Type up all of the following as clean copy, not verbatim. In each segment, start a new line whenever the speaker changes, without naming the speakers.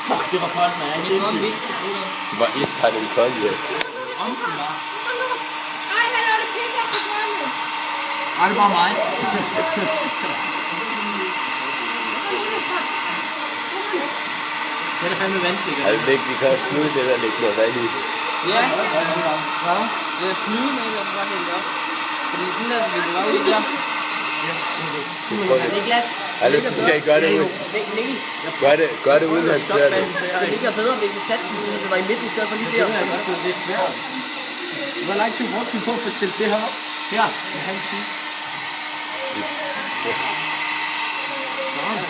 Fuck, det var koldt, man. Jeg er sindssygt.
Det var istegnet koldt, ja.
Ej, han har det pisse op på gulvet.
Nej, det er bare mig. Det er da fandme vandsikkert.
Altså, vi kan også snude det der, lægge noget vand i.
Ja. Ja. Det er flyde med, at det var helt op. Fordi sådan der, hvis det var ude der.
Så prøv det.
Niklas.
Ellers så skal I gøre det ud. Gør det uden, han ser det.
Det ligger bedre, hvis vi satte den, så det var i midten i stedet for lige der.
Det er svært. Hvor lang tid brugte du på at stille det her op? Her, med hans tid.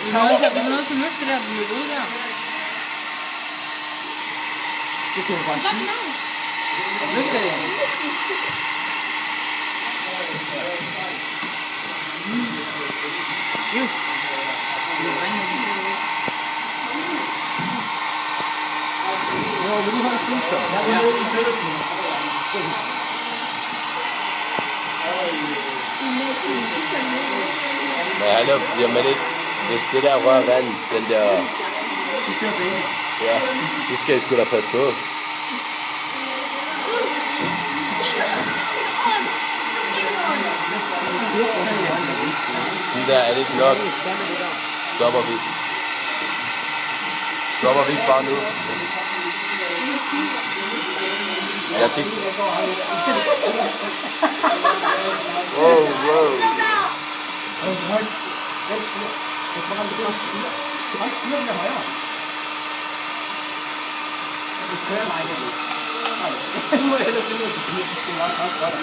Vi er nødt til at løfte det der, vi er ude der.
Det kan du bare sige.
Løfte det.
Jo, vil du have en spilser? Jeg vil ned i fælden.
Men han er, jamen ikke, hvis det der rører vand, den der...
De kører begge.
Ja, det skal I sgu da passe på. Sådan der er det ikke nok. Stopper vi. Stopper vi ikke bare nu? Jeg fik... Wow.
Nu må jeg hellere finde ud af, at det er meget godt.